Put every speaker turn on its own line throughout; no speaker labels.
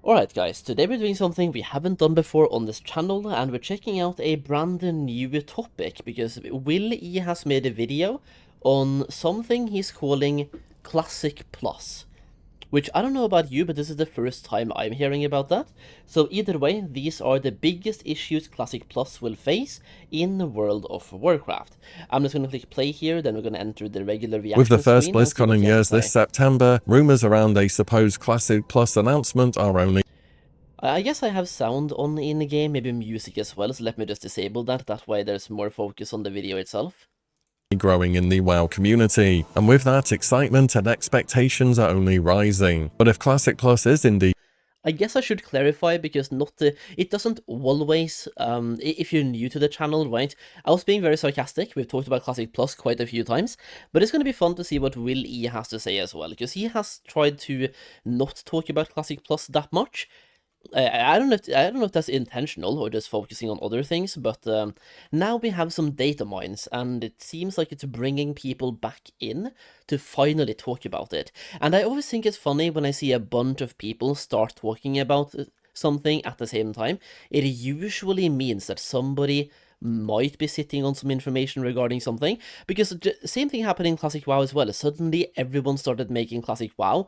Alright guys, today we're doing something we haven't done before on this channel, and we're checking out a brand new topic, because Will E has made a video on something he's calling Classic Plus. Which, I don't know about you, but this is the first time I'm hearing about that. So either way, these are the biggest issues Classic Plus will face in the world of Warcraft. I'm just going to click play here, then we're going to enter the regular reaction
With the first
screen and see
BlizzCon
what
in
he has to
years this
say.
September, rumors around a supposed Classic Plus announcement are only
I guess I have sound on in the game, maybe music as well, so let me just disable that, that way there's more focus on the video itself.
growing in the WoW community, and with that, excitement and expectations are only rising. But if Classic Plus is indeed
I guess I should clarify, because it doesn't always, if you're new to the channel, right? I was being very sarcastic, we've talked about Classic Plus quite a few times, but it's going to be fun to see what Will E has to say as well, because he has tried to not talk about Classic Plus that much. I don't know if that's intentional or just focusing on other things, but now we have some data mines, and it seems like it's bringing people back in to finally talk about it. And I always think it's funny when I see a bunch of people start talking about something at the same time. It usually means that somebody might be sitting on some information regarding something, because the same thing happened in Classic WoW as well. Suddenly everyone started making Classic WoW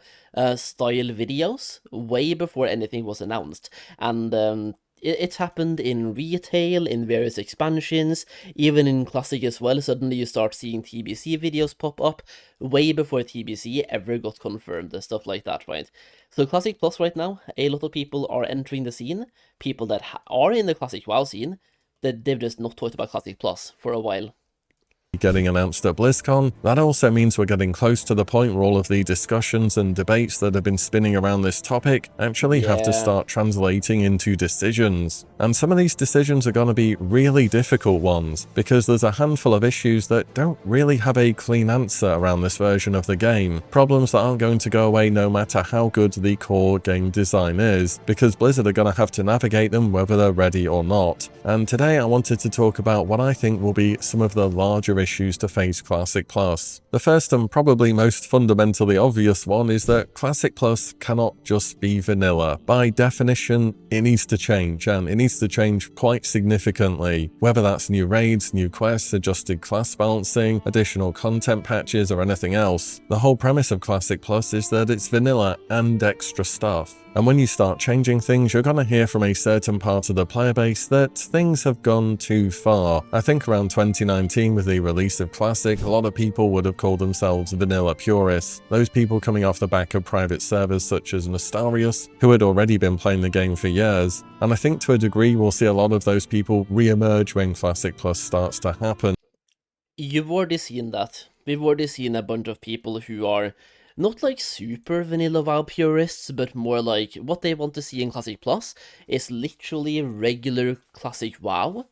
style videos way before anything was announced, and it's happened in retail, in various expansions, even in Classic as well. Suddenly you start seeing TBC videos pop up way before TBC ever got confirmed and stuff like that, right? So Classic Plus right now, a lot of people are entering the scene, people that are in the Classic WoW scene, that they've just not talked about Classic Plus for a while.
getting announced at BlizzCon, that also means we're getting close to the point where all of the discussions and debates that have been spinning around this topic actually have to start translating into decisions. And some of these decisions are going to be really difficult ones, because there's a handful of issues that don't really have a clean answer around this version of the game. Problems that aren't going to go away no matter how good the core game design is, because Blizzard are going to have to navigate them whether they're ready or not. And today I wanted to talk about what I think will be some of the larger issues to face Classic Plus. The first and probably most fundamentally obvious one is that Classic Plus cannot just be vanilla. By definition, it needs to change, and it needs to change quite significantly. Whether that's new raids, new quests, adjusted class balancing, additional content patches, or anything else. The whole premise of Classic Plus is that it's vanilla and extra stuff. And when you start changing things, you're gonna hear from a certain part of the player base that things have gone too far. I think around 2019, with the release of Classic, a lot of people would have called themselves vanilla purists. Those people coming off the back of private servers such as Nostarius, who had already been playing the game for years. And I think to a degree we'll see a lot of those people re-emerge when Classic Plus starts to happen.
You've already seen that. We've already seen a bunch of people who are not like super vanilla WoW purists, but more like what they want to see in Classic Plus is literally regular Classic WoW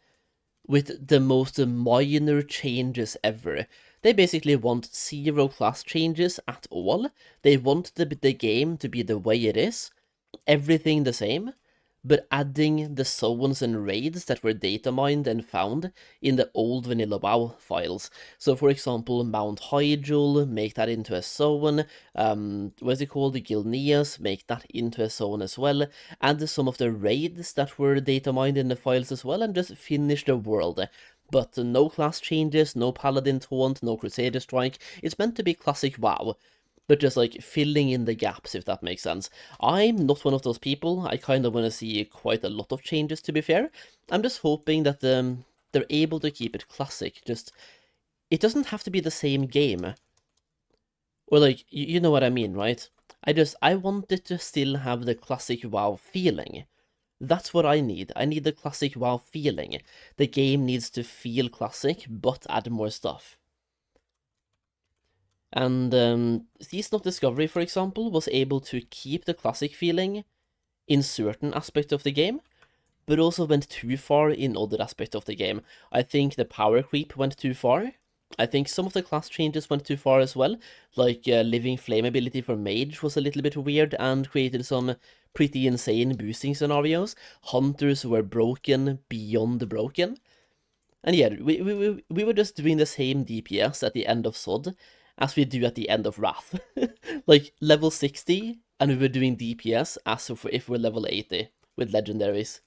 with the most minor changes ever. They basically want zero class changes at all. They want the game to be the way it is, everything the same, but adding the zones and raids that were data mined and found in the old vanilla WoW files. So for example, Mount Hyjul, make that into a zone, what's it called, the Gilneas, make that into a zone as well, add some of the raids that were data mined in the files as well, and just finish the world. But no class changes, no Paladin Taunt, no Crusader Strike. It's meant to be classic WoW, but just like filling in the gaps, if that makes sense. I'm not one of those people. I kind of want to see quite a lot of changes, to be fair. I'm just hoping that they're able to keep it classic. Just, it doesn't have to be the same game. Or like, you know what I mean, right? I want it to still have the classic WoW feeling. That's what I need. I need the classic WoW feeling. The game needs to feel classic, but add more stuff. And Season of Discovery, for example, was able to keep the classic feeling in certain aspects of the game, but also went too far in other aspects of the game. I think the power creep went too far. I think some of the class changes went too far as well, like Living Flame ability for Mage was a little bit weird and created some pretty insane boosting scenarios. Hunters were broken beyond broken. And yeah, we were just doing the same DPS at the end of SOD, as we do at the end of Wrath. Like level 60, and we were doing DPS as if we're level 80 with legendaries.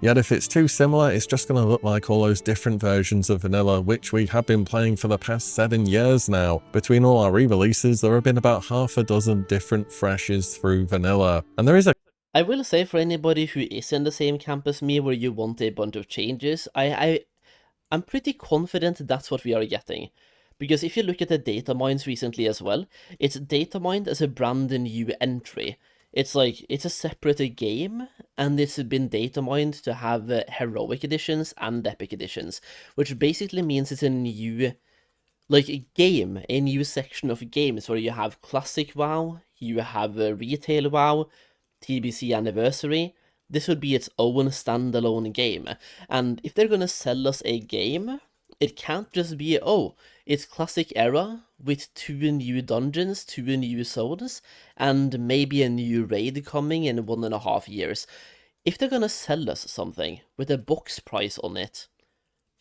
Yet if it's too similar, it's just going to look like all those different versions of vanilla, which we have been playing for the past 7 years now. Between all our re-releases, there have been about half a dozen different freshes through vanilla. And there is a...
I will say, for anybody who is in the same camp as me, where you want a bunch of changes, I'm pretty confident that's what we are getting. Because if you look at the data mines recently as well, it's data mined as a brand new entry. It's like, it's a separate game, and it's been data mined to have heroic editions and epic editions, which basically means it's a new, like, a new section of games where you have classic WoW, you have retail WoW, TBC Anniversary. This would be its own standalone game, and if they're gonna sell us a game, it can't just be, oh, it's classic era with 2 new dungeons, 2 new zones, and maybe a new raid coming in 1.5 years. If they're gonna sell us something with a box price on it,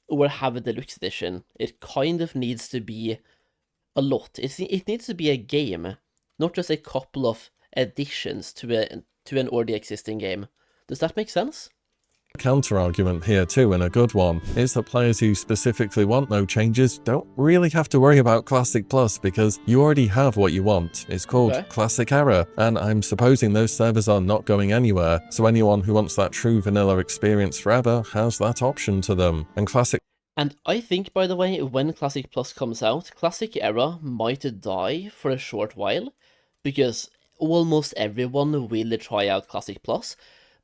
or have a deluxe edition, it kind of needs to be a lot. It needs to be a game, not just a couple of additions to an already existing game. Does that make sense?
Counter-argument here too, and a good one, is that players who specifically want no changes don't really have to worry about Classic Plus because you already have what you want. It's called Classic Era, and I'm supposing those servers are not going anywhere, so anyone who wants that true vanilla experience forever has that option to them.
And I think, by the way, when Classic Plus comes out, Classic Era might die for a short while, because almost everyone will try out Classic Plus.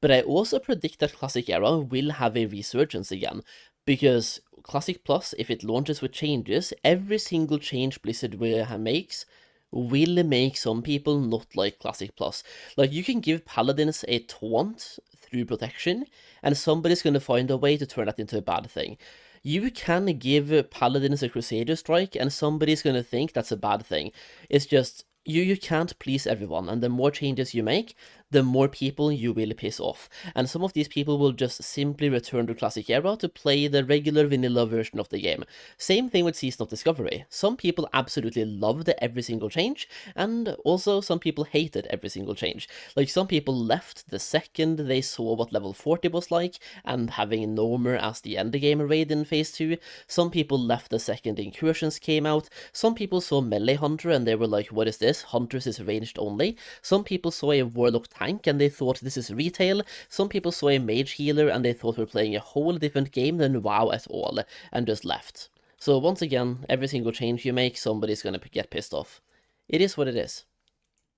But I also predict that Classic Era will have a resurgence again, because Classic Plus, if it launches with changes, every single change Blizzard makes will make some people not like Classic Plus. Like, you can give Paladins a taunt through protection, and somebody's going to find a way to turn that into a bad thing. You can give Paladins a Crusader strike, and somebody's going to think that's a bad thing. It's just, you can't please everyone, and the more changes you make, the more people you will piss off. And some of these people will just simply return to Classic Era to play the regular vanilla version of the game. Same thing with Season of Discovery. Some people absolutely loved every single change, and also some people hated every single change. Like, some people left the second they saw what level 40 was like, and having Nomer as the endgame raid in Phase 2. Some people left the second Incursions came out. Some people saw Melee Hunter and they were like, what is this? Hunters is ranged only. Some people saw a Warlock tank and they thought this is retail. Some people saw a mage healer and they thought we're playing a whole different game than WoW at all, and just left. So once again, every single change you make, somebody's gonna get pissed off. It is what it is.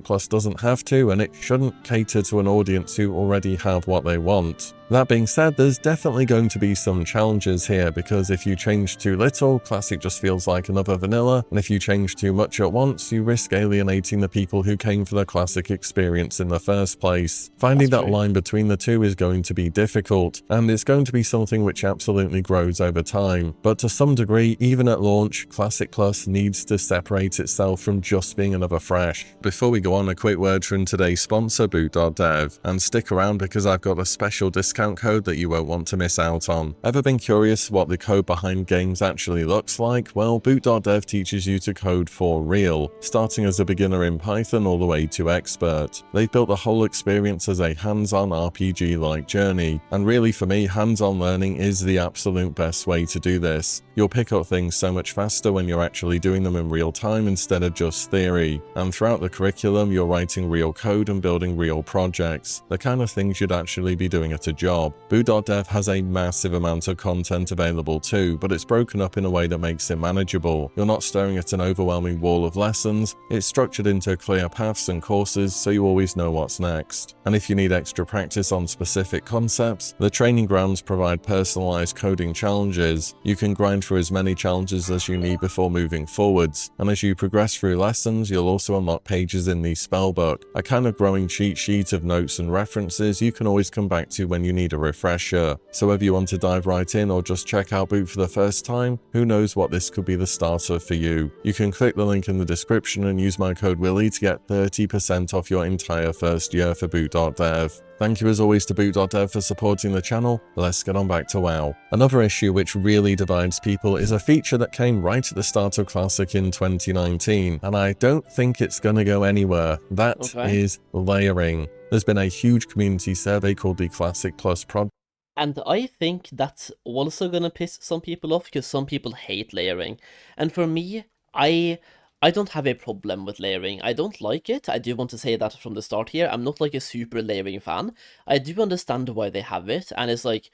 Plus doesn't have to, and it shouldn't cater to an audience who already have what they want. That being said, there's definitely going to be some challenges here, because if you change too little, Classic just feels like another vanilla, and if you change too much at once, you risk alienating the people who came for the Classic experience in the first place. Finding that line between the two is going to be difficult, and it's going to be something which absolutely grows over time. But to some degree, even at launch, Classic Plus needs to separate itself from just being another fresh. Before we go on, a quick word from today's sponsor, Boot.dev, and stick around because I've got a special discount code that you won't want to miss out on. Ever been curious what the code behind games actually looks like? Well, Boot.dev teaches you to code for real, starting as a beginner in Python all the way to expert. They've built the whole experience as a hands-on RPG-like journey, and really for me, hands-on learning is the absolute best way to do this. You'll pick up things so much faster when you're actually doing them in real time instead of just theory. And throughout the curriculum, you're writing real code and building real projects, the kind of things you'd actually be doing at a job. Boot.dev has a massive amount of content available too, but it's broken up in a way that makes it manageable. You're not staring at an overwhelming wall of lessons, it's structured into clear paths and courses so you always know what's next. And if you need extra practice on specific concepts, the training grounds provide personalized coding challenges. You can grind through as many challenges as you need before moving forwards, and as you progress through lessons, you'll also unlock pages in the spellbook, a kind of growing cheat sheet of notes and references you can always come back to when you need a refresher. So whether you want to dive right in or just check out Boot for the first time, who knows what this could be the starter for you. You can click the link in the description and use my code Willie to get 30% off your entire first year for Boot.dev. Thank you as always to boot.dev for supporting the channel. Let's get on back to WoW. Another issue which really divides people is a feature that came right at the start of Classic in 2019, and I don't think it's gonna go anywhere. That is layering. There's been a huge community survey called the Classic Plus Project.
And I think that's also gonna piss some people off, because some people hate layering. And for me, I don't have a problem with layering. I don't like it. I do want to say that from the start here. I'm not like a super layering fan. I do understand why they have it, and it's like,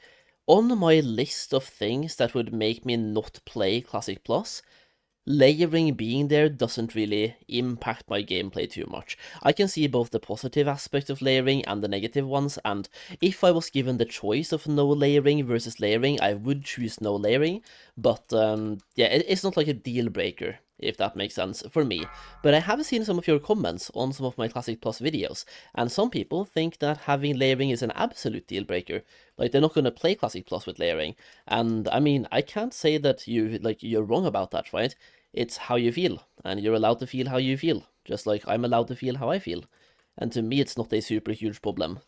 on my list of things that would make me not play Classic Plus, layering being there doesn't really impact my gameplay too much. I can see both the positive aspect of layering and the negative ones, and if I was given the choice of no layering versus layering, I would choose no layering, but yeah, it's not like a deal breaker, if that makes sense for me. But I have seen some of your comments on some of my Classic Plus videos, and some people think that having layering is an absolute deal breaker. Like, they're not going to play Classic Plus with layering. And I mean, I can't say that you're wrong about that, right? It's how you feel, and you're allowed to feel how you feel, just like I'm allowed to feel how I feel. And to me, it's not a super huge problem.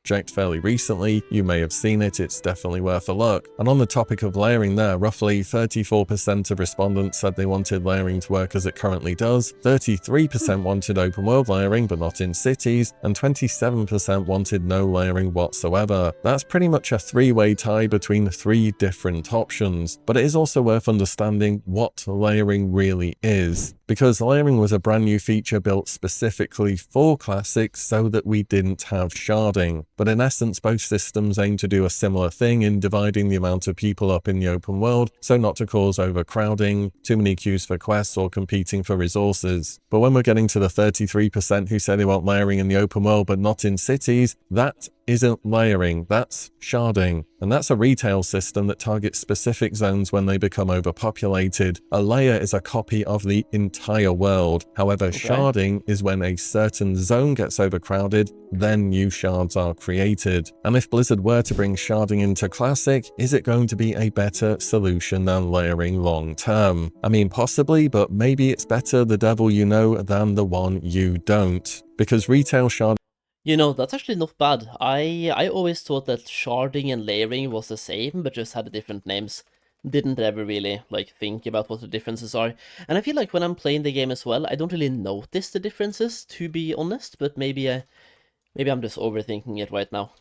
Fairly recently, you may have seen it, it's definitely worth a look. And on the topic of layering there, roughly 34% of respondents said they wanted layering to work as it currently does, 33% wanted open world layering but not in cities, and 27% wanted no layering whatsoever. That's pretty much a three-way tie between 3 different options, but it is also worth understanding what layering really is, because layering was a brand new feature built specifically for Classic so that we didn't have sharding. But in essence, both systems aim to do a similar thing in dividing the amount of people up in the open world, so not to cause overcrowding, too many queues for quests, or competing for resources. But when we're getting to the 33% who say they want layering in the open world but not in cities, that isn't layering, that's sharding. And that's a retail system that targets specific zones when they become overpopulated. A layer is a copy of the entire world. However, sharding is when a certain zone gets overcrowded, then new shards are created. And if Blizzard were to bring sharding into Classic, is it going to be a better solution than layering long term? I mean, possibly, but maybe it's better the devil you know than the one you don't. Because retail sharding,
you know, that's actually not bad. I always thought that sharding and layering was the same, but just had different names. Didn't ever really, like, think about what the differences are. And I feel like when I'm playing the game as well, I don't really notice the differences, to be honest, but maybe I'm just overthinking it right now.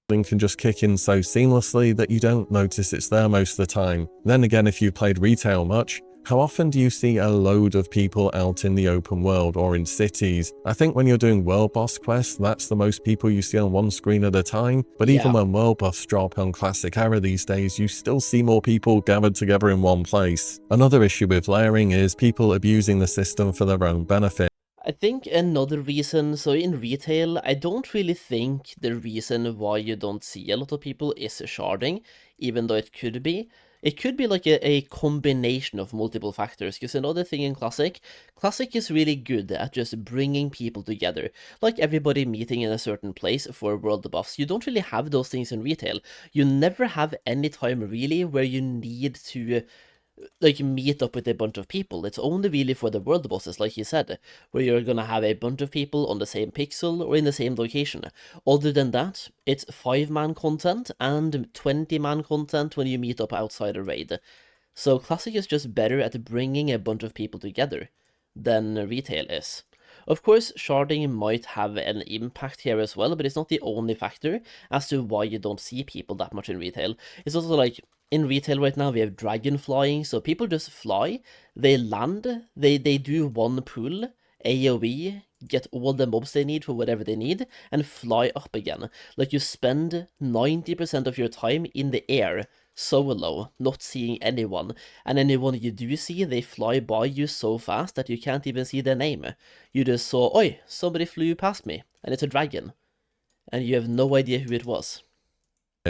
Can just kick in so seamlessly that you don't notice it's there most of the time. Then again, if you played retail much, how often do you see a load of people out in the open world or in cities? I think when you're doing world boss quests, that's the most people you see on one screen at a time. But even when world boss drop on Classic Era these days, you still see more people gathered together in one place. Another issue with layering is people abusing the system for their own benefit.
I think another reason, so in retail, I don't really think the reason why you don't see a lot of people is sharding, even though it could be. It could be like a combination of multiple factors, because another thing in Classic is really good at just bringing people together, like everybody meeting in a certain place for world buffs. You don't really have those things in retail. You never have any time really where you need to like meet up with a bunch of people. It's only really for the world bosses, like you said, where you're gonna have a bunch of people on the same pixel or in the same location. Other than that, it's 5-man content and 20-man content when you meet up outside a raid. So Classic is just better at bringing a bunch of people together than retail is. Of course, sharding might have an impact here as well, but it's not the only factor as to why you don't see people that much in retail. It's also like, in retail right now, we have dragon flying, so people just fly, they land, they do one pull, AoE, get all the mobs they need for whatever they need, and fly up again. Like, you spend 90% of your time in the air, solo, not seeing anyone, and anyone you do see, they fly by you so fast that you can't even see their name. You just saw, oi, somebody flew past me, and it's a dragon, and you have no idea who it was.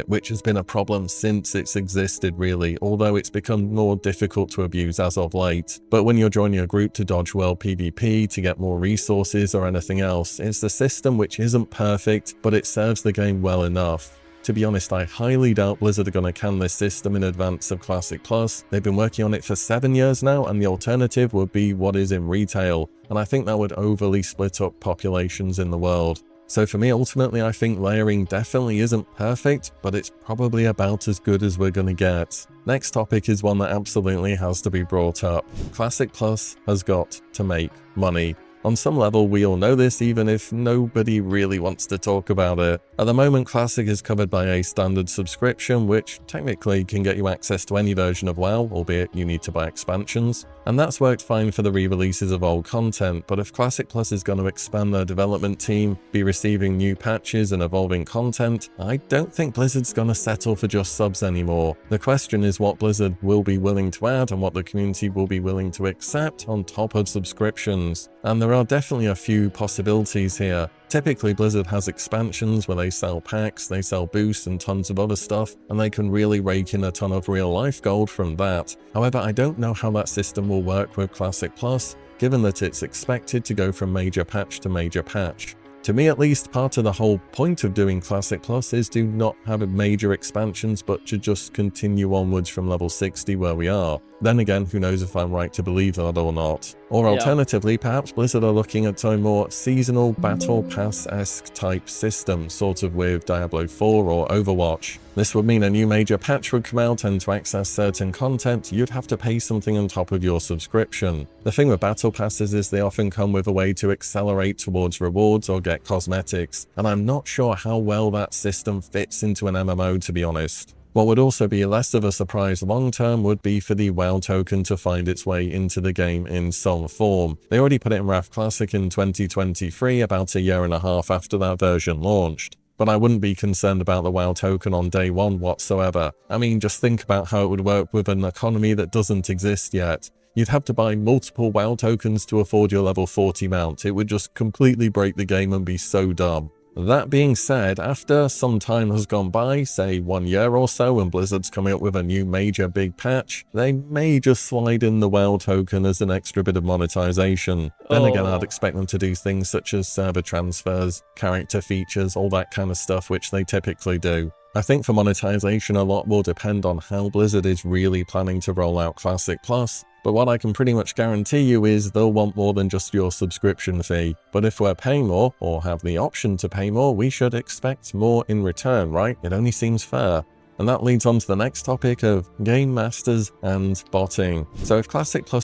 Which has been a problem since it's existed really, although it's become more difficult to abuse as of late. But when you're joining a group to dodge world PvP, to get more resources or anything else, it's the system which isn't perfect, but it serves the game well enough. To be honest, I highly doubt Blizzard are going to can this system in advance of Classic Plus. They've been working on it for 7 years now, and the alternative would be what is in retail, and I think that would overly split up populations in the world. So for me, ultimately, I think layering definitely isn't perfect, but it's probably about as good as we're gonna get. Next topic is one that absolutely has to be brought up. Classic Plus has got to make money. On some level, we all know this, even if nobody really wants to talk about it. At the moment, Classic is covered by a standard subscription, which technically can get you access to any version of WoW, albeit you need to buy expansions. And that's worked fine for the re-releases of old content, but if Classic Plus is going to expand their development team, be receiving new patches and evolving content, I don't think Blizzard's going to settle for just subs anymore. The question is what Blizzard will be willing to add and what the community will be willing to accept on top of subscriptions. And there are definitely a few possibilities here. Typically, Blizzard has expansions where they sell packs, they sell boosts and tons of other stuff, and they can really rake in a ton of real-life gold from that. However, I don't know how that system will work with Classic Plus, given that it's expected to go from major patch to major patch. To me at least, part of the whole point of doing Classic Plus is to not have major expansions, but to just continue onwards from level 60 where we are. Then again, who knows if I'm right to believe that or not. Or alternatively, perhaps Blizzard are looking at a more seasonal Battle Pass-esque type system, sort of with Diablo 4 or Overwatch. This would mean a new major patch would come out, and to access certain content, you'd have to pay something on top of your subscription. The thing with Battle Passes is they often come with a way to accelerate towards rewards or get cosmetics, and I'm not sure how well that system fits into an MMO, to be honest. What would also be less of a surprise long term would be for the WoW token to find its way into the game in some form. They already put it in Warcraft Classic in 2023, about a year and a half after that version launched. But I wouldn't be concerned about the WoW token on day one whatsoever. I mean, just think about how it would work with an economy that doesn't exist yet. You'd have to buy multiple WoW tokens to afford your level 40 mount. It would just completely break the game and be so dumb. That being said, after some time has gone by, say 1 year or so, and Blizzard's coming up with a new major big patch, they may just slide in the WoW token as an extra bit of monetization. Then again, I'd expect them to do things such as server transfers, character features, all that kind of stuff, which they typically do. I think for monetization, a lot will depend on how Blizzard is really planning to roll out Classic Plus, but what I can pretty much guarantee you is they'll want more than just your subscription fee. But if we're paying more, or have the option to pay more, we should expect more in return, right? It only seems fair. And that leads on to the next topic of Game Masters and botting. So if Classic Plus...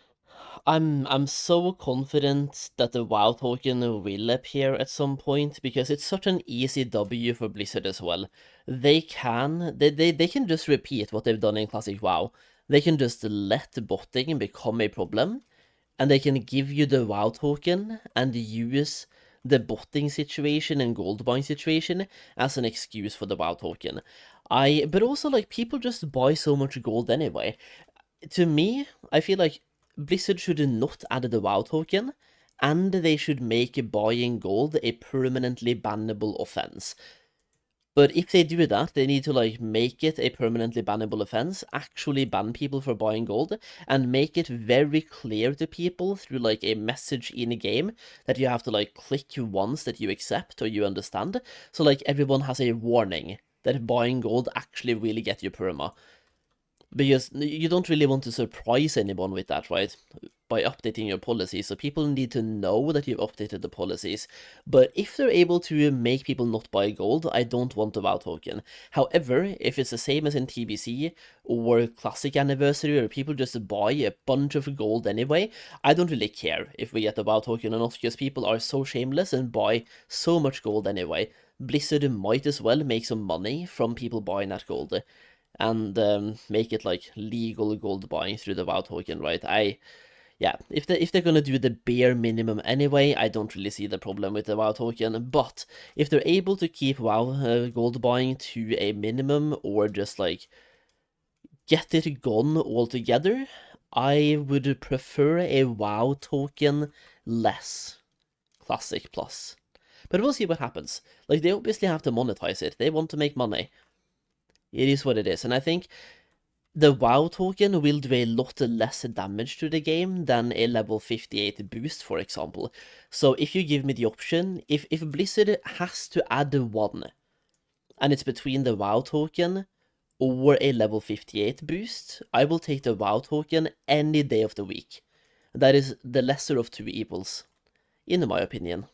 I'm so confident that the WoW token will appear at some point, because it's such an easy W for Blizzard as well. They can just repeat what they've done in Classic WoW. They can just let botting become a problem, and they can give you the WoW token and use the botting situation and gold buying situation as an excuse for the WoW token. But also, like, people just buy so much gold anyway. To me, I feel like Blizzard should not add the WoW token, and they should make buying gold a permanently bannable offense. But if they do that, they need to, like, make it a permanently bannable offense, actually ban people for buying gold, and make it very clear to people through, like, a message in a game that you have to, like, click once that you accept or you understand. So, like, everyone has a warning that buying gold actually really get you perma. Because you don't really want to surprise anyone with that, right? By updating your policies, so people need to know that you've updated the policies. But if they're able to make people not buy gold, I don't want the WoW token. However, if it's the same as in TBC or Classic Anniversary, where people just buy a bunch of gold anyway, I don't really care if we get the WoW token or not, because people are so shameless and buy so much gold anyway. Blizzard might as well make some money from people buying that gold, and make it like legal gold buying through the WoW token, right? Yeah, if they're gonna do the bare minimum anyway, I don't really see the problem with the WoW token. But if they're able to keep WoW gold buying to a minimum, or just like get it gone altogether, I would prefer a WoW token less Classic Plus. But we'll see what happens. Like, they obviously have to monetize it. They want to make money. It is what it is, and I think the WoW token will do a lot less damage to the game than a level 58 boost, for example. So if you give me the option, if Blizzard has to add one, and it's between the WoW token or a level 58 boost, I will take the WoW token any day of the week. That is the lesser of two evils, in my opinion.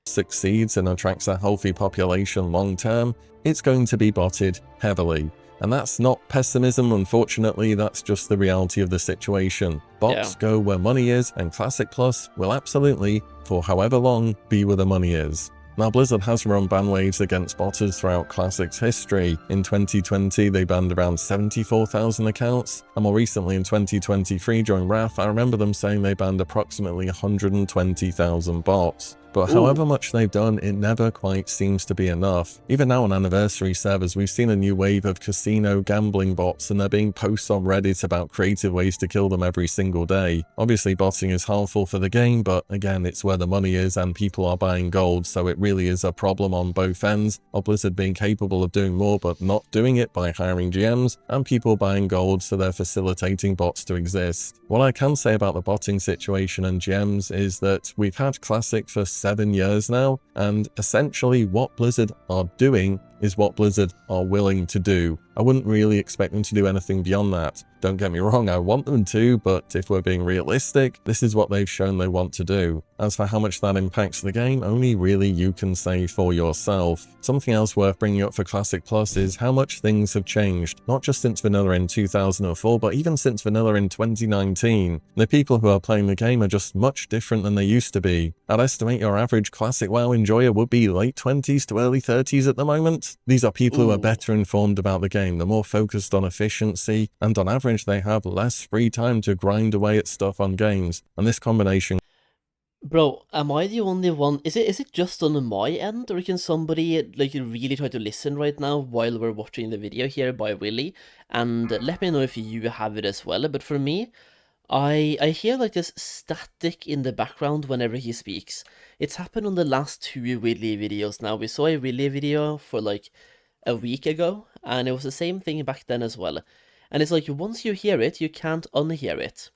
Succeeds and attracts a healthy population long term, it's going to be botted heavily. And that's not pessimism, unfortunately, that's just the reality of the situation. Bots go where money is, and Classic Plus will absolutely, for however long, be where the money is. Now, Blizzard has run ban waves against botters throughout Classic's history. In 2020, they banned around 74,000 accounts, and more recently in 2023 during Wrath, I remember them saying they banned approximately 120,000 bots. But however much they've done, it never quite seems to be enough. Even now on anniversary servers, we've seen a new wave of casino gambling bots, and they're being posts on Reddit about creative ways to kill them every single day. Obviously, botting is harmful for the game, but again, it's where the money is and people are buying gold, so it really is a problem on both ends of Blizzard being capable of doing more but not doing it by hiring GMs, and people buying gold, so they're facilitating bots to exist. What I can say about the botting situation and GMs is that we've had Classic for 7 years now, and essentially what Blizzard are doing is what Blizzard are willing to do. I wouldn't really expect them to do anything beyond that. Don't get me wrong, I want them to, but if we're being realistic, this is what they've shown they want to do. As for how much that impacts the game, only really you can say for yourself. Something else worth bringing up for Classic Plus is how much things have changed, not just since vanilla in 2004, but even since vanilla in 2019. The people who are playing the game are just much different than they used to be. I'd estimate your average Classic WoW enjoyer would be late 20s to early 30s at the moment. These are people who are better informed about the game, they're more focused on efficiency, and on average they have less free time to grind away at stuff on games, and this combination...
Bro, am I the only one? Is it just on my end, or can somebody like really try to listen right now while we're watching the video here by Willy? And let me know if you have it as well. But for me, I hear like this static in the background whenever he speaks. It's happened on the last two Willy videos now. We saw a Willy video for like a week ago, and it was the same thing back then as well. And it's like once you hear it, you can't unhear it.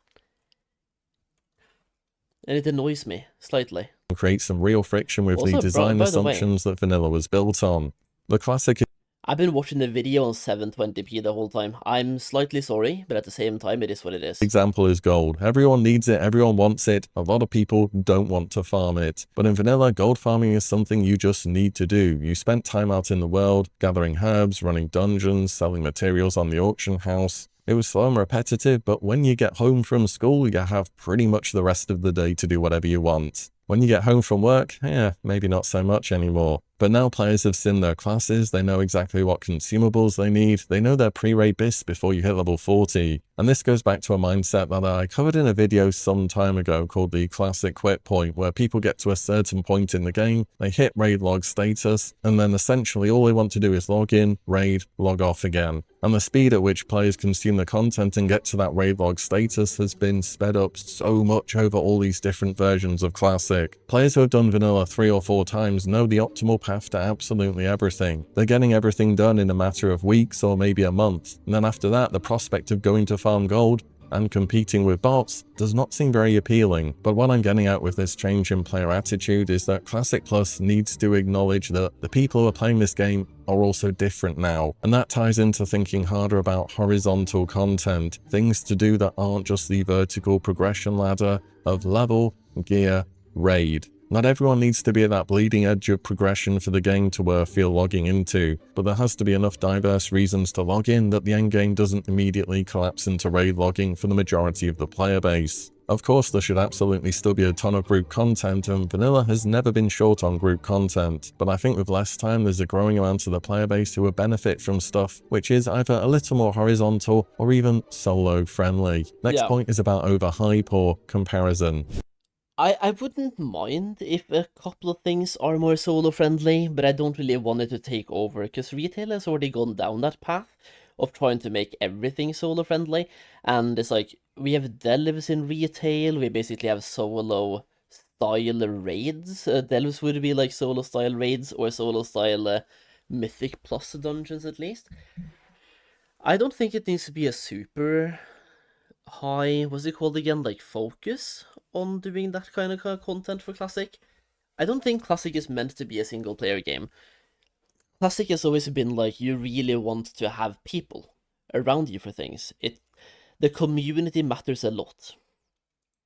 And it annoys me slightly.
Create some real friction with
Also,
the design
by the way,
assumptions that vanilla was built on. The Classic...
I've been watching the video on 720p the whole time. I'm slightly sorry, but at the same time, it is what it is.
Example is gold. Everyone needs it, everyone wants it. A lot of people don't want to farm it. But in vanilla, gold farming is something you just need to do. You spent time out in the world, gathering herbs, running dungeons, selling materials on the auction house. It was slow and repetitive, but when you get home from school, you have pretty much the rest of the day to do whatever you want. When you get home from work, maybe not so much anymore. But now players have seen their classes, they know exactly what consumables they need, they know their pre-raid bis before you hit level 40. And this goes back to a mindset that I covered in a video some time ago called the Classic Quit Point, where people get to a certain point in the game, they hit raid log status, and then essentially all they want to do is log in, raid, log off again. And the speed at which players consume the content and get to that raid log status has been sped up so much over all these different versions of Classic. Players who have done vanilla 3 or 4 times know the optimal path to absolutely everything. They're getting everything done in a matter of weeks or maybe a month, and then after that the prospect of going to farm gold and competing with bots does not seem very appealing. But what I'm getting at with this change in player attitude is that Classic Plus needs to acknowledge that the people who are playing this game are also different now, and that ties into thinking harder about horizontal content, things to do that aren't just the vertical progression ladder of level, gear, raid. Not everyone needs to be at that bleeding edge of progression for the game to feel logging into, but there has to be enough diverse reasons to log in that the endgame doesn't immediately collapse into raid logging for the majority of the player base. Of course, there should absolutely still be a ton of group content, and vanilla has never been short on group content, but I think with less time there's a growing amount of the player base who will benefit from stuff which is either a little more horizontal or even solo friendly. Next point is about overhype or comparison.
I wouldn't mind if a couple of things are more solo friendly, but I don't really want it to take over, because retail has already gone down that path of trying to make everything solo friendly, and it's like, we have delves in retail, we basically have solo style raids. Delves would be like solo style raids or solo style Mythic Plus dungeons at least. I don't think it needs to be a super high, what's it called again, like focus on doing that kind of content for Classic. I don't think Classic is meant to be a single player game. Classic has always been like, you really want to have people around you for things. The community matters a lot.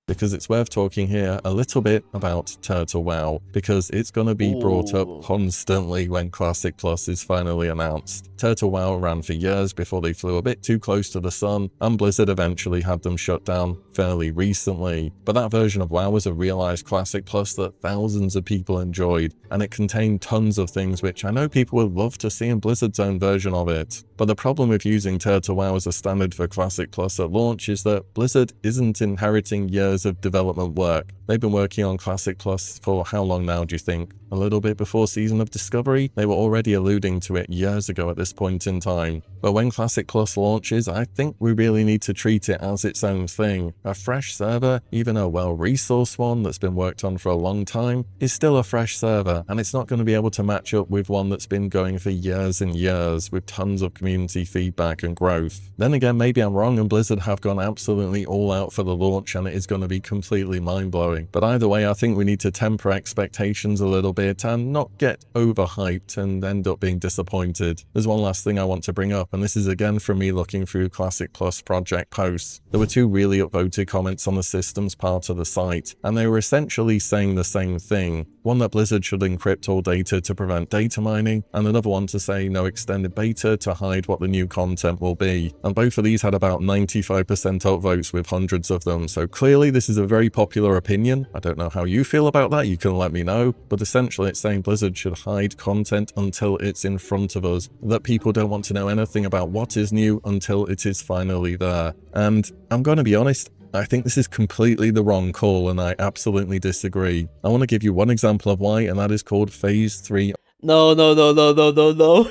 Because it's worth talking here a little bit about Turtle WoW, because it's going to be brought up
Ooh.
constantly when Classic Plus is finally announced. Turtle WoW ran for years before they flew a bit too close to the sun, and Blizzard eventually had them shut down fairly recently. But that version of WoW was a realized Classic Plus that thousands of people enjoyed, and it contained tons of things which I know people would love to see in Blizzard's own version of it. But the problem with using Turtle WoW as a standard for Classic Plus at launch is that Blizzard isn't inheriting years of development work. They've been working on Classic Plus for how long now, do you think? A little bit before Season of Discovery? They were already alluding to it years ago at this point in time. But when Classic Plus launches, I think we really need to treat it as its own thing. A fresh server, even a well-resourced one that's been worked on for a long time, is still a fresh server, and it's not going to be able to match up with one that's been going for years and years with tons of community feedback and growth. Then again, maybe I'm wrong and Blizzard have gone absolutely all out for the launch and it is going to be completely mind-blowing. But either way, I think we need to temper expectations a little bit and not get overhyped and end up being disappointed. There's one last thing I want to bring up, and this is again from me looking through Classic Plus project posts. There were two really upvoted comments on the systems part of the site, and they were essentially saying the same thing. One that Blizzard should encrypt all data to prevent data mining, and another one to say no extended beta to hide what the new content will be. And both of these had about 95% upvotes with hundreds of them, so clearly this is a very popular opinion. I don't know how you feel about that, you can let me know, but essentially it's saying Blizzard should hide content until it's in front of us, that people don't want to know anything about what is new until it is finally there. And I'm going to be honest, I think this is completely the wrong call and I absolutely disagree. I want to give you one example of why, and that is called Phase 3.
No, no, no, no, no, no, no.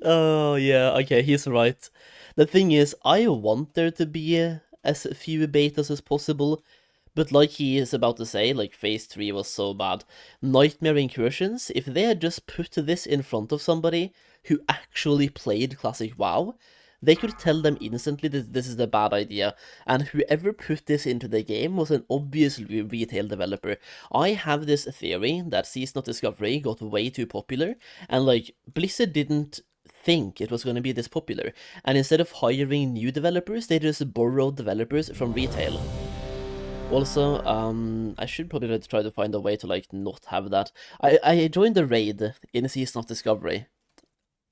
Oh, yeah, okay, he's right. The thing is, I want there to be as few betas as possible, but like he is about to say, like, Phase 3 was so bad. Nightmare Incursions, if they had just put this in front of somebody who actually played Classic WoW, they could tell them instantly that this is a bad idea, and whoever put this into the game was an obvious retail developer. I have this theory that Season of Discovery got way too popular, and like, Blizzard didn't think it was going to be this popular, and instead of hiring new developers, they just borrowed developers from retail. Also, I should probably try to find a way to, like, not have that. I joined the raid in Season of Discovery.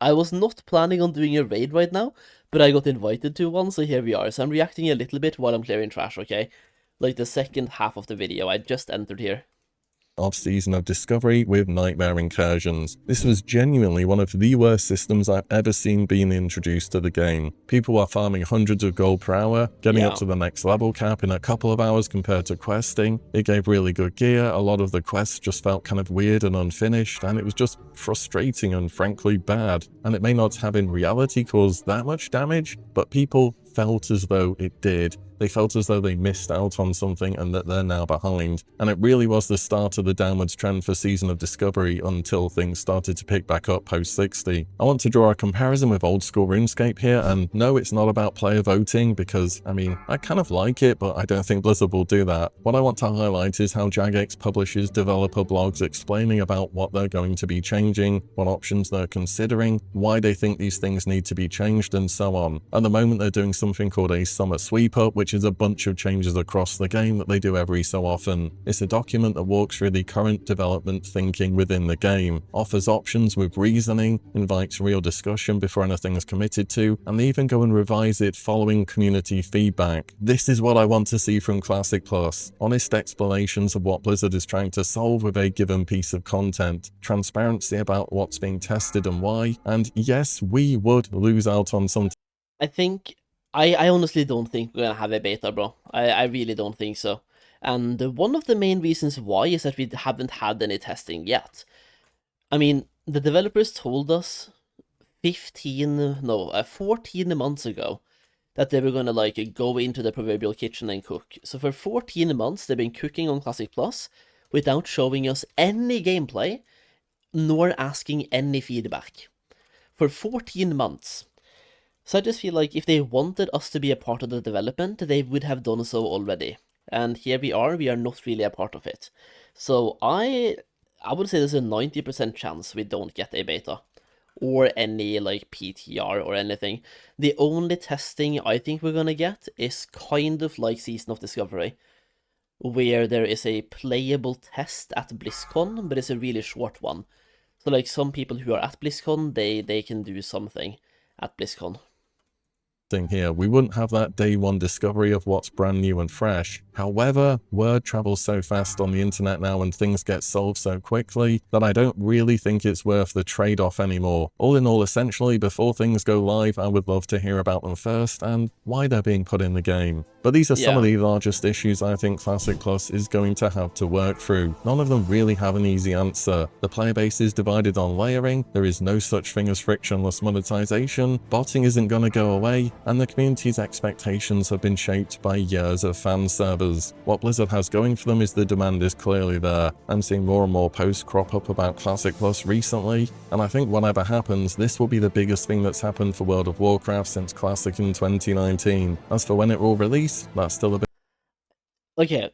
I was not planning on doing a raid right now, but I got invited to one, so here we are. So I'm reacting a little bit while I'm clearing trash, okay? Like the second half of the video, I just entered here.
Of Season of Discovery with Nightmare Incursions. This was genuinely one of the worst systems I've ever seen being introduced to the game. People were farming hundreds of gold per hour, getting up to the next level cap in a couple of hours compared to questing. It gave really good gear, a lot of the quests just felt kind of weird and unfinished, and it was just frustrating and frankly bad. And it may not have in reality caused that much damage, but people felt as though it did. They felt as though they missed out on something and that they're now behind. And it really was the start of the downwards trend for Season of Discovery until things started to pick back up post 60. I want to draw a comparison with old school RuneScape here, and no, it's not about player voting because, I mean, I kind of like it, but I don't think Blizzard will do that. What I want to highlight is how Jagex publishes developer blogs explaining about what they're going to be changing, what options they're considering, why they think these things need to be changed, and so on. At the moment, they're doing something called a Summer Sweep Up, which is a bunch of changes across the game that they do every so often. It's a document that walks through the current development thinking within the game, offers options with reasoning, invites real discussion before anything is committed to, and they even go and revise it following community feedback. This is what I want to see from Classic Plus. Honest explanations of what Blizzard is trying to solve with a given piece of content, transparency about what's being tested and why, and yes, we would lose out on some.
I honestly don't think we're gonna have a beta, bro. I really don't think so. And one of the main reasons why is that we haven't had any testing yet. I mean, the developers told us 14 months ago that they were gonna, like, go into the proverbial kitchen and cook. So for 14 months, they've been cooking on Classic Plus without showing us any gameplay, nor asking any feedback. For 14 months. So I just feel like if they wanted us to be a part of the development, they would have done so already. And here we are not really a part of it. So I I would say there's a 90% chance we don't get a beta or any like PTR or anything. The only testing I think we're gonna get is kind of like Season of Discovery, where there is a playable test at BlizzCon, but it's a really short one. So like some people who are at BlizzCon, they can do something at BlizzCon.
Thing here, we wouldn't have that day one discovery of what's brand new and fresh. However, word travels so fast on the internet now and things get solved so quickly that I don't really think it's worth the trade-off anymore. All in all, essentially, before things go live, I would love to hear about them first and why they're being put in the game. But these are some of the largest issues I think Classic Plus is going to have to work through. None of them really have an easy answer. The player base is divided on layering, there is no such thing as frictionless monetization, botting isn't going to go away, and the community's expectations have been shaped by years of fan servers. What Blizzard has going for them is the demand is clearly there. I'm seeing more and more posts crop up about Classic Plus recently, and I think whatever happens, this will be the biggest thing that's happened for World of Warcraft since Classic in 2019. As for when it will release, that's still a bit...
Okay,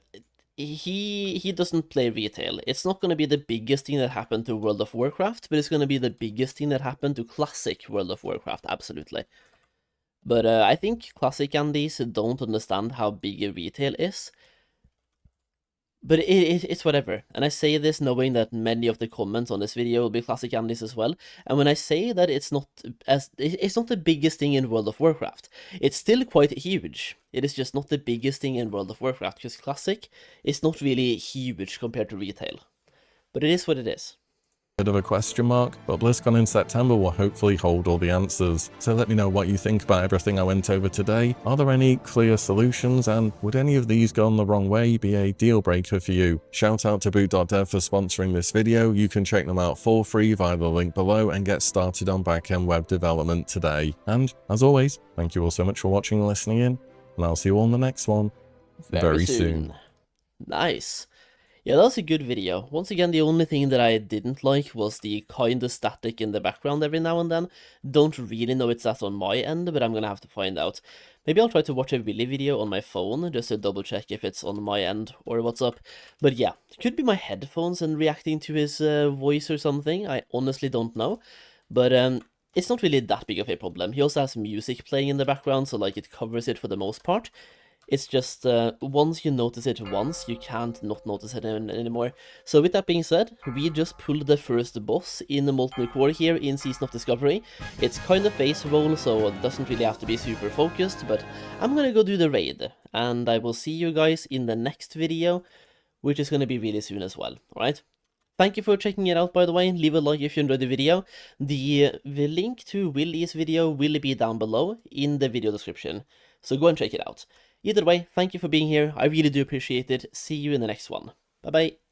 he doesn't play retail. It's not going to be the biggest thing that happened to World of Warcraft, but it's going to be the biggest thing that happened to Classic World of Warcraft, absolutely. But I think Classic Andies don't understand how big a retail is. But it's whatever. And I say this knowing that many of the comments on this video will be Classic Andies as well. And when I say that it's not the biggest thing in World of Warcraft, it's still quite huge. It is just not the biggest thing in World of Warcraft, because Classic is not really huge compared to retail. But it is what it is.
Bit of a question mark, but BlizzCon in September will hopefully hold all the answers. So let me know what you think about everything I went over today. Are there any clear solutions, and would any of these gone the wrong way be a deal breaker for you? Shout out to boot.dev for sponsoring this video. You can check them out for free via the link below and get started on backend web development today. And as always, thank you all so much for watching and listening in, and I'll see you all in the next one very soon.
Nice. Yeah, that was a good video. Once again, the only thing that I didn't like was the kinda static in the background every now and then. Don't really know it's that on my end, but I'm gonna have to find out. Maybe I'll try to watch a Willy video on my phone, just to double check if it's on my end or what's up. But yeah, it could be my headphones and reacting to his voice or something. I honestly don't know. But it's not really that big of a problem. He also has music playing in the background, so like it covers it for the most part. It's just, once you notice it once, you can't not notice it anymore. So with that being said, we just pulled the first boss in the Molten Core here in Season of Discovery. It's kind of base roll, so it doesn't really have to be super focused, but I'm gonna go do the raid. And I will see you guys in the next video, which is gonna be really soon as well, alright? Thank you for checking it out, by the way. Leave a like if you enjoyed the video. The link to Willy's video will be down below in the video description, so go and check it out. Either way, thank you for being here. I really do appreciate it. See you in the next one. Bye bye.